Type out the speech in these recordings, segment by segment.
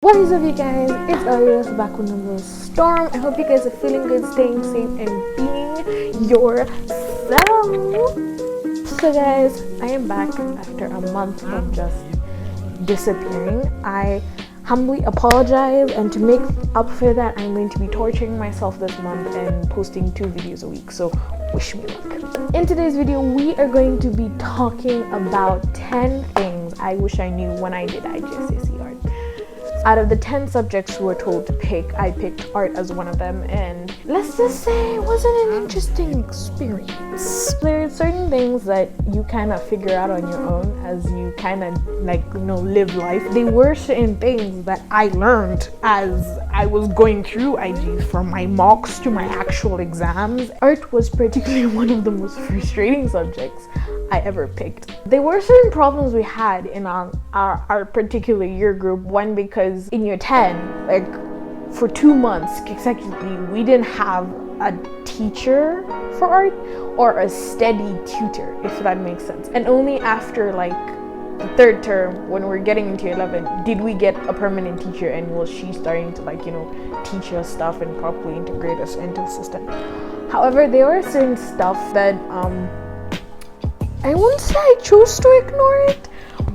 What is up, you guys? It's Aureus back with another storm. I hope you guys are feeling good, staying safe, and being yourself. So guys, I am back after a month of just disappearing. I humbly apologize, and to make up for that, I'm going to be torturing myself this month and posting 2 videos a week, so wish me luck. In today's video, we are going to be talking about 10 things I wish I knew when I did IGCSE art. Out of the 10 subjects we were told to pick, I picked art as one of them, and let's just say it wasn't an interesting experience. There are certain things that you kind of figure out on your own as you kind of live life. There were certain things that I learned as I was going through IG, from my mocks to my actual exams. Art was particularly one of the most frustrating subjects I ever picked. There were certain problems we had in our particular year group. One, because in year 10, for 2 months consecutively, we didn't have a teacher for art or a steady tutor, if that makes sense. And only after the 3rd term, when we're getting into 11, did we get a permanent teacher, and was she starting to teach us stuff and properly integrate us into the system. However, there were certain stuff that I wouldn't say I chose to ignore it.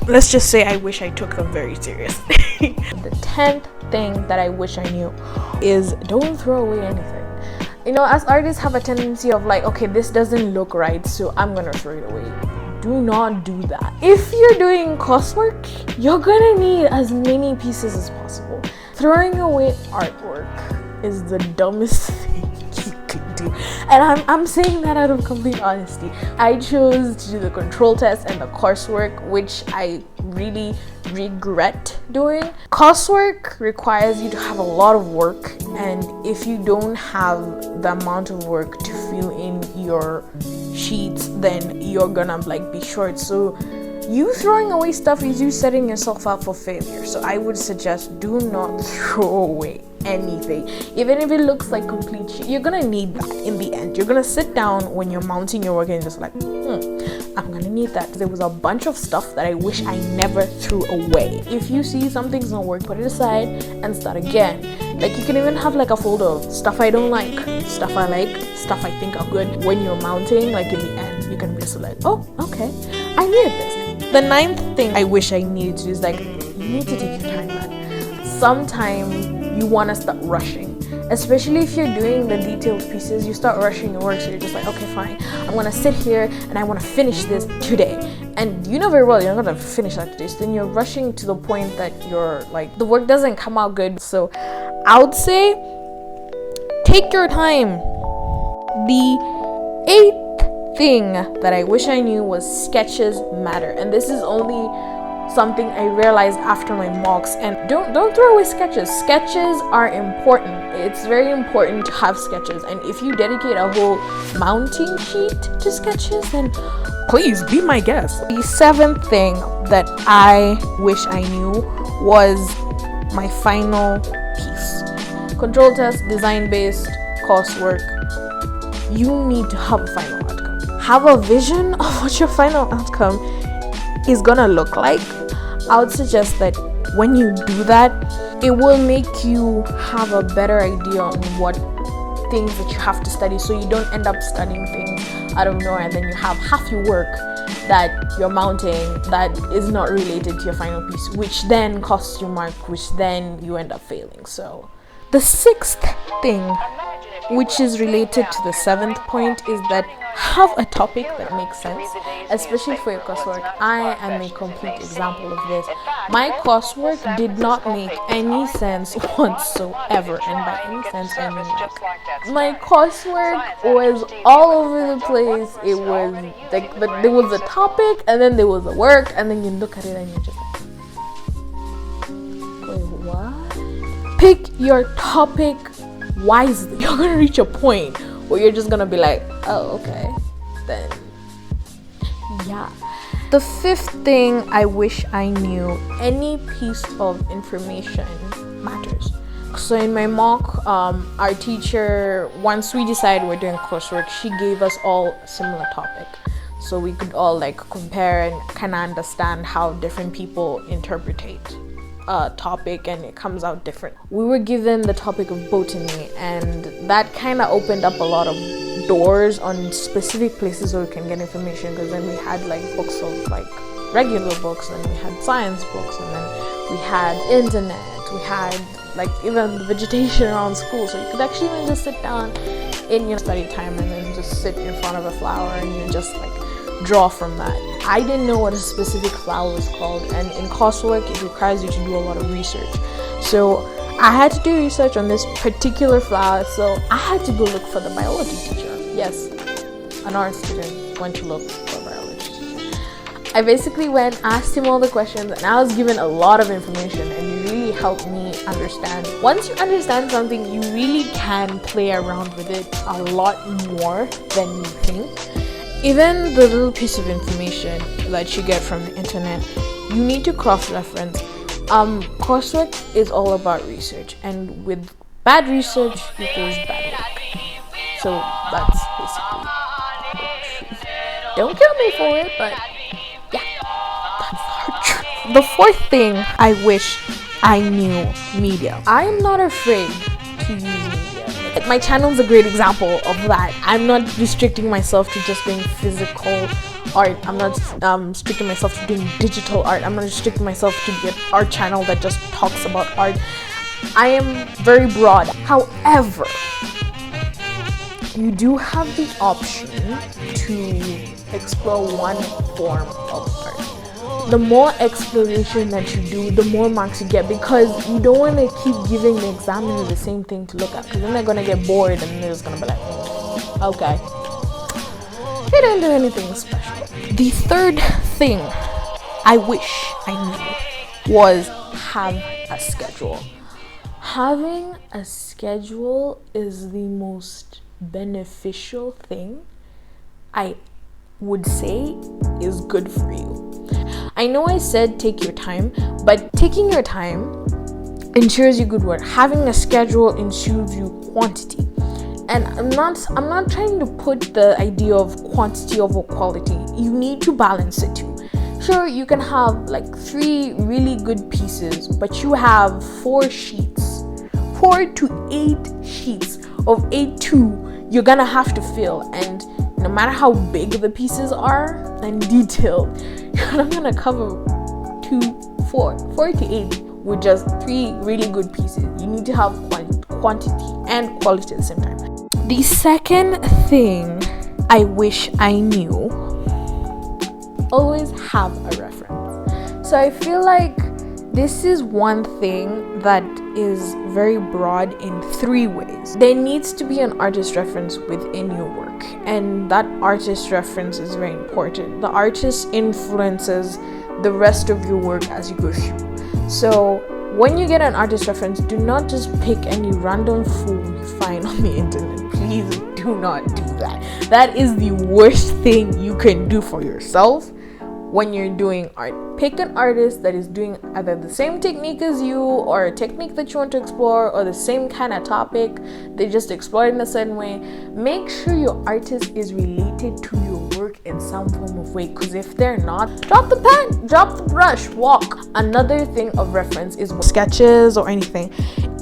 Let's just say I wish I took them very seriously. The 10th thing that I wish I knew is don't throw away anything. As artists have a tendency of okay, this doesn't look right, so I'm gonna throw it away. Do not do that. If you're doing coursework, you're gonna need as many pieces as possible. Throwing away artwork is the dumbest thing you could do. And I'm saying that out of complete honesty. I chose to do the control test and the coursework, which I really regret doing. Coursework requires you to have a lot of work, and if you don't have the amount of work to fill in your sheets, then you're gonna be short. So you throwing away stuff is you setting yourself up for failure. So I would suggest do not throw away anything, even if it looks like complete shit. You're gonna need that in the end. You're gonna sit down when you're mounting your work and just I'm gonna need that. There was a bunch of stuff that I wish I never threw away. If you see something's not work, put it aside and start again. You can even have a folder of stuff I don't like, stuff I like, stuff I think are good. When you're mounting, in the end, you can be oh, okay, I needed this. The 9th thing I wish I needed to do is you need to take your time, man. Sometime you want to start rushing, especially if you're doing the detailed pieces. You start rushing your work, so you're just okay, fine, I'm gonna sit here and I want to finish this today. And you know very well you're not gonna finish that today, so then you're rushing to the point that you're the work doesn't come out good. So I would say take your time. The 8th thing that I wish I knew was sketches matter, and this is only something I realized after my mocks. And don't throw away sketches. Sketches are important. It's very important to have sketches, and if you dedicate a whole mounting sheet to sketches, then please be my guest. The 7th thing that I wish I knew was my final piece. Control test, design based coursework. You need to have a final outcome. Have a vision of what your final outcome is gonna look like. I would suggest that when you do that, it will make you have a better idea on what things that you have to study, so you don't end up studying things out of nowhere and then you have half your work that you're mounting that is not related to your final piece, which then costs you mark, which then you end up failing. So the 6th thing, which is related to the 7th point, is that have a topic that makes sense, especially for your coursework. I am a complete example of this. My coursework did not make any sense whatsoever, and by any sense I mean my coursework was all over the place. It was there was a topic, and then there was a work, and then you look at it and you're just wait, what? Pick your topic wisely. You're gonna reach a point where you're just gonna be oh, okay, then yeah. The 5th thing I wish I knew, any piece of information matters. So in my mock, our teacher, once we decided we're doing coursework, she gave us all a similar topic, so we could all compare and kind of understand how different people interpret topic and it comes out different. We were given the topic of botany, and that kind of opened up a lot of doors on specific places where we can get information, because then we had like books of like regular books, and we had science books, and then we had internet, we had like even the vegetation around school, so you could actually even just sit down in your study time and then just sit in front of a flower and you just like draw from that. I didn't know what a specific flower was called, and in coursework it requires you to do a lot of research, so I had to do research on this particular flower, so I had to go look for the biology teacher. Yes, an art student went to look for a biology teacher. I basically went, asked him all the questions, and I was given a lot of information, and it really helped me understand. Once you understand something, you really can play around with it a lot more than you think. Even the little piece of information that you get from the internet, you need to cross-reference. Coursework is all about research, and with bad research equals bad work. So that's basically the truth. Don't kill me for it, but yeah, that's our truth. The fourth thing I wish I knew: media. I am not afraid to use media. My channel is a great example of that. I'm not restricting myself to just doing physical art. I'm not restricting myself to doing digital art. I'm not restricting myself to be an art channel that just talks about art. I am very broad. However, you do have the option to explore one form of art. The more exploration that you do, the more marks you get, because you don't want to keep giving the examiner the same thing to look at, because then they're going to get bored and they're just going to be like, okay, they didn't do anything special. The third thing I wish I knew was have a schedule. Having a schedule is the most beneficial thing I would say is good for you. I know I said take your time, but taking your time ensures you good work. Having a schedule ensures you quantity. And I'm not trying to put the idea of quantity over quality. You need to balance it too. Sure, you can have like 3 really good pieces, but you have 4 sheets. 4 to 8 sheets of A2 you're gonna have to fill, and no matter how big the pieces are and detailed, you're not gonna cover 4 to 8 with just 3 really good pieces. You need to have quantity and quality at the same time. The second thing I wish I knew: always have a reference. So I feel like this is one thing that is very broad in 3 ways. There needs to be an artist reference within your work, and that artist reference is very important. The artist influences the rest of your work as you go through. So when you get an artist reference, do not just pick any random fool you find on the internet. Please do not do that. That is the worst thing you can do for yourself when you're doing art. Pick an artist that is doing either the same technique as you, or a technique that you want to explore, or the same kind of topic. They just explore it in a certain way. Make sure your artist is related to your work in some form of way, because if they're not, drop the pen, drop the brush, walk. Another thing of reference is sketches or anything.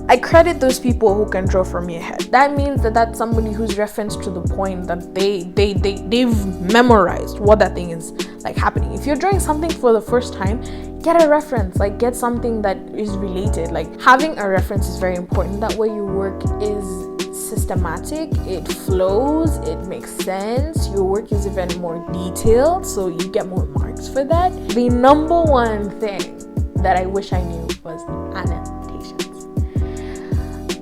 I credit those people who can draw from your head. That means that that's somebody who's referenced to the point that they've memorized what that thing is like happening. If you're drawing something for the first time, get a reference, like get something that is related. Like having a reference is very important. That way your work is systematic, it flows, it makes sense, your work is even more detailed, so you get more marks for that. The number one thing that I wish I knew was annotations.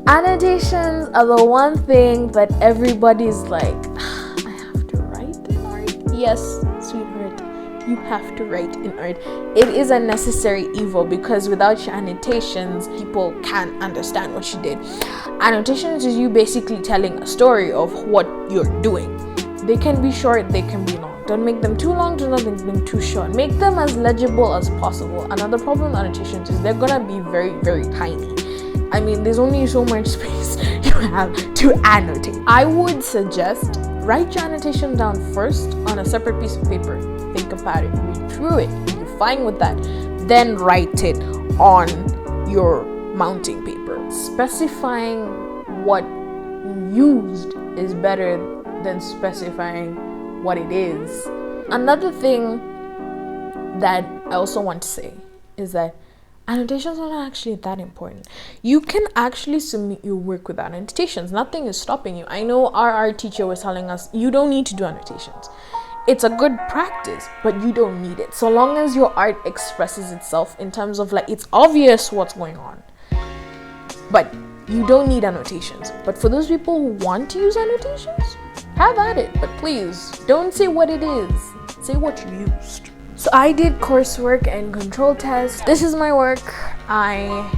Annotations are the one thing that everybody's like, I have to write in art. Yes, sweetheart, you have to write in art. It is a necessary evil, because without your annotations, people can't understand what you did. Annotations is you basically telling a story of what you're doing. They can be short, they can be long. Don't make them too long, do not make them too short. Make them as legible as possible. Another problem with annotations is they're gonna be very, very tiny. I mean, there's only so much space you have to annotate. I would suggest write your annotation down first on a separate piece of paper. Think about it, read through it. If you're fine with that, then write it on your mounting paper. Specifying what you used is better than specifying what it is. Another thing that I also want to say is that annotations are not actually that important. You can actually submit your work without annotations. Nothing is stopping you. I know our art teacher was telling us you don't need to do annotations. It's a good practice, but you don't need it. So long as your art expresses itself in terms of like it's obvious what's going on. But you don't need annotations. But for those people who want to use annotations, have at it. But please, don't say what it is. Say what you used. So I did coursework and control test. This is my work. I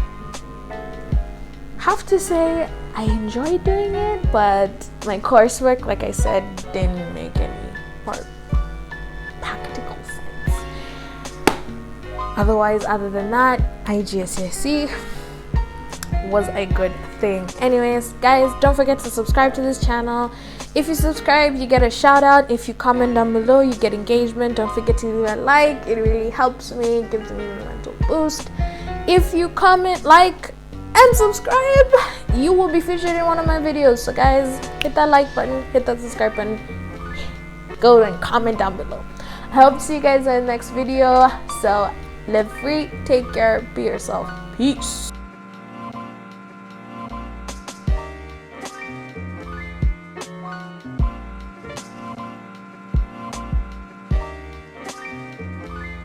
have to say I enjoyed doing it, but my coursework, like I said, didn't make any more practical sense. Otherwise, other than that, IGCSE was a good thing. Anyways, guys, don't forget to subscribe to this channel. If you subscribe, you get a shout out. If you comment down below, you get engagement. Don't forget to leave a like. It really helps me, gives me a mental boost. If you comment, like, and subscribe, you will be featured in one of my videos. So guys, hit that like button, hit that subscribe button, go and comment down below. I hope to see you guys in the next video. So live free, take care, be yourself. Peace.